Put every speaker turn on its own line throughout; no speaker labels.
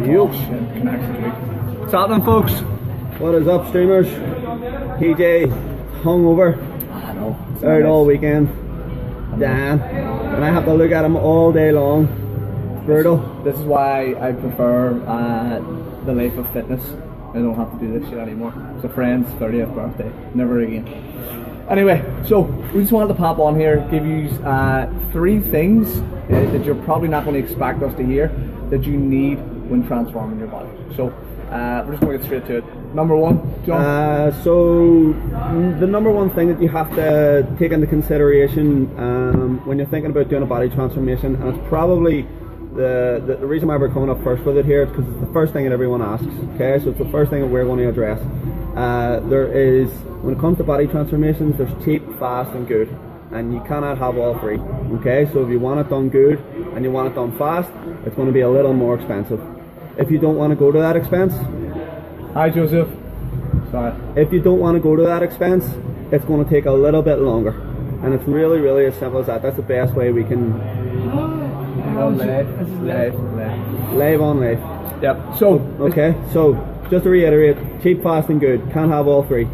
Yup.
Connections week. What's happening, folks?
What is up, streamers? PJ, hungover.
I know.
Out all weekend. Dan. And I have to look at him all day long. It's brutal.
This is why I prefer the life of fitness. I don't have to do this shit anymore. It's a friend's 30th birthday. Never again. Anyway, so we just wanted to pop on here, give you 3 things that you're probably not going to expect us to hear that you need when transforming your body. So we're just going to get straight to it. Number 1, John.
So the number 1 thing that you have to take into consideration when you're thinking about doing a body transformation, and it's probably the reason why we're coming up first with it here is because it's the first thing that everyone asks. Okay, so it's the first thing that we're going to address. There is, when it comes to body transformations, there's cheap, fast and good, and you cannot have all 3. Okay, so if you want it done good and you want it done fast, it's going to be a little more expensive. If you don't want to go to that expense,
Hi Joseph. Sorry.
If you don't want to go to that expense, it's going to take a little bit longer, and it's really, really as simple as that. That's the best way we can live on life.
Yep. So
okay, so just to reiterate, cheap, fast and good. Can't have all 3.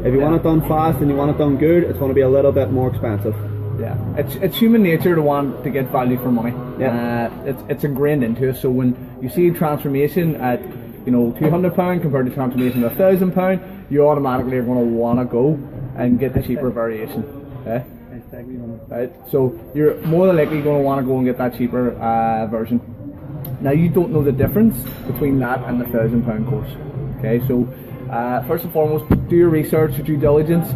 If you want it done fast and you want it done good, it's going to be a little bit more expensive.
Yeah, it's human nature to want to get value for money.
Yeah.
It's ingrained into us. So when you see transformation at £200 compared to transformation at £1,000, you automatically are going to want to go and get the cheaper variation. Okay? Right. So you're more than likely going to want to go and get that cheaper version. Now you don't know the difference between that and the £1,000 course. Okay, so first and foremost, do your research, your due diligence.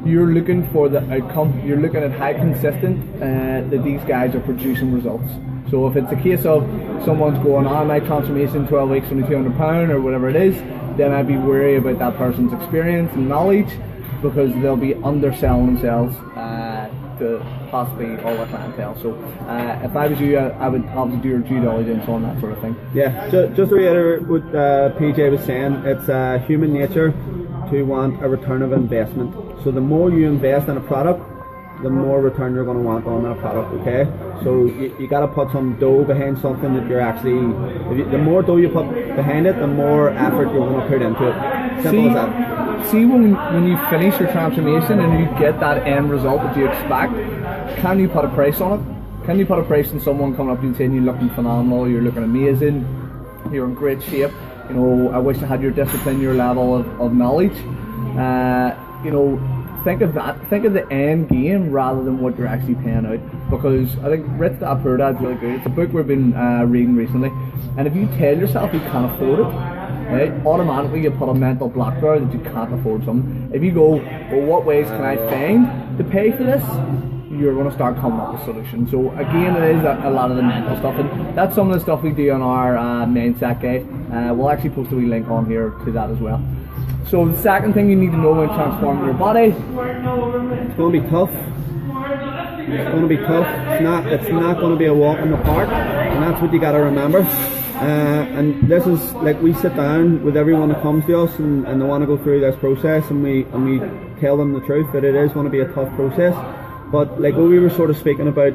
You're looking for the outcome. You're looking at how consistent that these guys are producing results. So if it's a case of someone's going on my transformation 12 weeks only £200 or whatever it is, then I'd be wary about that person's experience and knowledge, because they'll be underselling themselves to possibly all their clientele. So if I was you, I would obviously do your due diligence on that sort of thing.
Yeah, just to reiterate what PJ was saying, it's human nature to want a return of investment. So the more you invest in a product, the more return you're going to want on that product. Okay, so you got to put some dough behind something that you're actually, the more dough you put behind it, the more effort you're going to put into it. Simple as that.
See, when you finish your transformation and you get that end result that you expect, can you put a price on it? Can you put a price on someone coming up to you and saying you're looking phenomenal, you're looking amazing, you're in great shape, I wish I had your discipline, your level of knowledge. Think of that. Think of the end game rather than what you're actually paying out. Because I think Rich Dad Poor Dad's really good. It's a book we've been reading recently. And if you tell yourself you can't afford it, right, automatically you put a mental block there that you can't afford something. If you go, well, what ways can I find to pay for this? You're going to start coming up with solutions. So again, it is a lot of the mental stuff, and that's some of the stuff we do on our mindset guide. We'll actually post a wee link on here to that as well. So the second thing you need to know when transforming your body,
it's going to be tough. It's going to be tough. It's not going to be a walk in the park, and that's what you got to remember. And this is like, we sit down with everyone that comes to us and they want to go through this process, and we tell them the truth that it is going to be a tough process. But like what we were sort of speaking about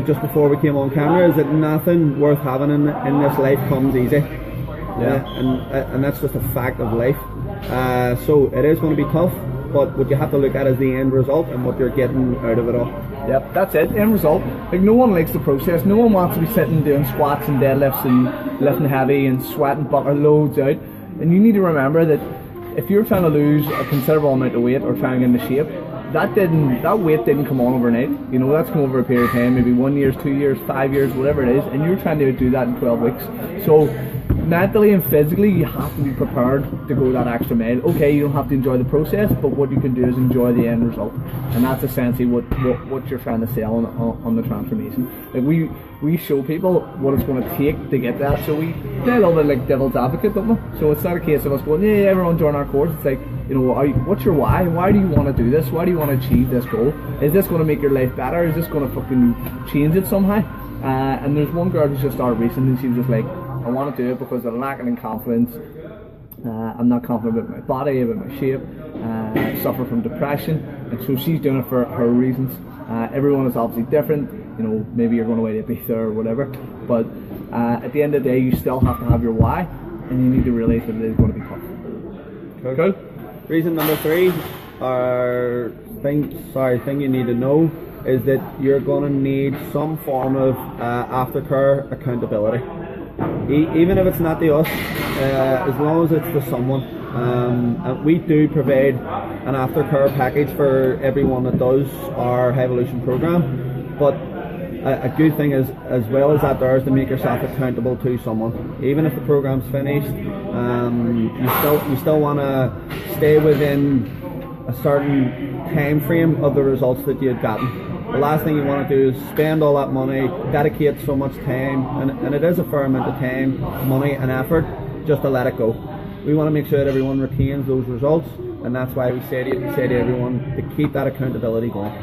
just before we came on camera, is that nothing worth having in this life comes easy. Yeah, and that's just a fact of life. So it is going to be tough, but what you have to look at is the end result and what you're getting out of it all.
Yep, that's it, end result. Like, no one likes the process. No one wants to be sitting doing squats and deadlifts and lifting heavy and sweating bucket loads out. And you need to remember that if you're trying to lose a considerable amount of weight or trying to get into shape, that weight didn't come on overnight. That's come over a period of time, maybe 1 year, 2 years, 5 years, whatever it is, and you're trying to do that in 12 weeks. So mentally and physically, you have to be prepared to go that extra mile. Okay, you don't have to enjoy the process, but what you can do is enjoy the end result, and that's essentially what you're trying to sell on the transformation. Like, we show people what it's going to take to get that, so we play a little bit like devil's advocate, don't we? So it's not a case of us going, yeah, everyone join our course. It's like, what's your why? Why do you want to do this? Why do you want to achieve this goal? Is this going to make your life better? Is this going to fucking change it somehow? And there's one girl who's just started recently, and she was just like, I want to do it because I'm lacking in confidence. I'm not confident about my body, about my shape. I suffer from depression, and so she's doing it for her reasons. Everyone is obviously different. Maybe you're going away to Ibiza or whatever, but at the end of the day, you still have to have your why, and you need to realize that it is going to be tough. Cool.
Reason number 3, or thing you need to know, is that you're going to need some form of aftercare accountability. Even if it's not to us, as long as it's to someone. And we do provide an aftercare package for everyone that does our High Evolution program, but a good thing is, as well as that, there is to make yourself accountable to someone. Even if the program's finished, you still want to stay within a certain time frame of the results that you had gotten. The last thing you want to do is spend all that money, dedicate so much time, and it is a fair amount of time, money and effort, just to let it go. We want to make sure that everyone retains those results, and that's why we say to everyone to keep that accountability going.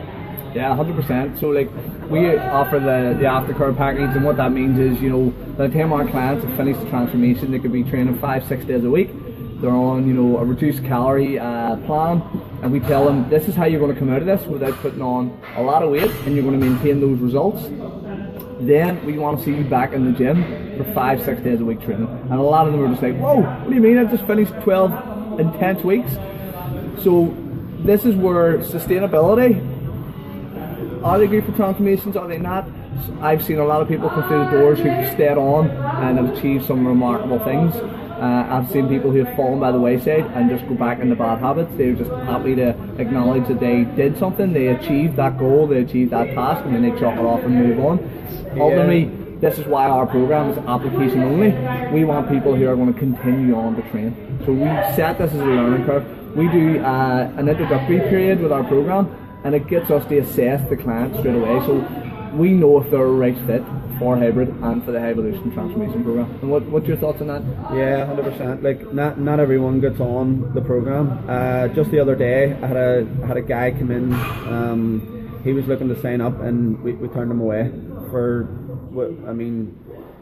Yeah, 100%. So like, we offer the aftercare package, and what that means is, you know, by the time our clients have finished the transformation, they could be training 5-6 days a week. They're on, you know, a reduced calorie plan, and we tell them this is how you're going to come out of this without putting on a lot of weight, and you're going to maintain those results. Then we want to see you back in the gym for 5-6 days a week training. And a lot of them are just like, whoa, what do you mean? I've just finished 12 intense weeks. So this is where sustainability, are they good for transformations, are they not? I've seen a lot of people come through the doors who've stayed on and have achieved some remarkable things. I've seen people who have fallen by the wayside and just go back into bad habits. They're just happy to acknowledge that they did something, they achieved that goal, they achieved that task, and then they chalk it off and move on. Yeah. Ultimately, this is why our program is application only. We want people who are going to continue on to train. So we set this as a learning curve. We do an introductory period with our program, and it gets us to assess the client straight away. So we know if they're a right fit for hybrid and for the High Evolution transformation program. And what's your thoughts on that?
Yeah, 100%. Like, not everyone gets on the program. Just the other day, I had a guy come in. He was looking to sign up, and we turned him away for. I mean,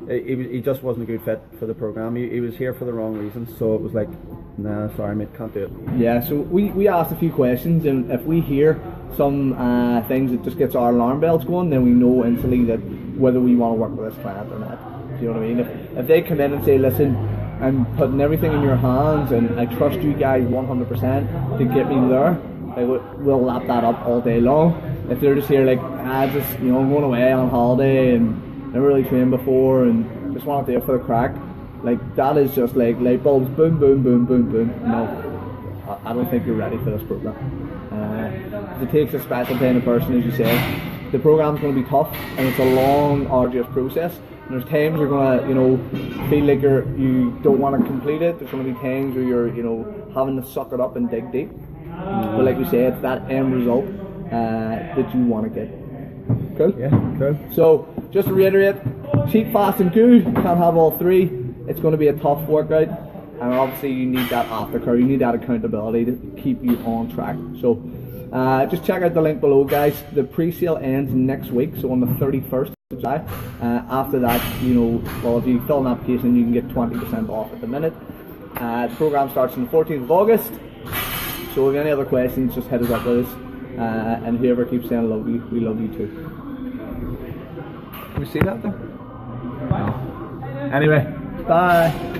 he just wasn't a good fit for the program. He was here for the wrong reasons. So it was like, nah, sorry mate, can't do it.
Yeah. So we asked a few questions, and if we hear some things that just gets our alarm bells going, then we know instantly that whether we want to work with this client or not. Do you know what I mean? If they come in and say, listen, I'm putting everything in your hands and I trust you guys 100% to get me there, we'll lap that up all day long. If they're just here like, I'm going away on holiday and never really trained before and just want to do it for the crack, like, that is just like light bulbs, boom, boom, boom, boom, boom. No, I don't think you're ready for this program. It takes a special kind of person, as you say. The program's going to be tough, and it's a long, arduous process. And there's times you're going to, feel like you don't want to complete it. There's going to be times where you're, having to suck it up and dig deep. But like we say, it's that end result that you want to get. Cool?
Yeah, cool.
So, just to reiterate, cheap, fast and good. Can't have all three. It's going to be a tough workout. And obviously you need that aftercare, you need that accountability to keep you on track. So just check out the link below, guys. The pre-sale ends next week, so on the 31st of July. After that, if you fill an application, you can get 20% off at the minute. The program starts on the 14th of August. So if you have any other questions, just hit us up with us. And whoever keeps saying I love you, we love you too. Can we see that there? No. Anyway, bye.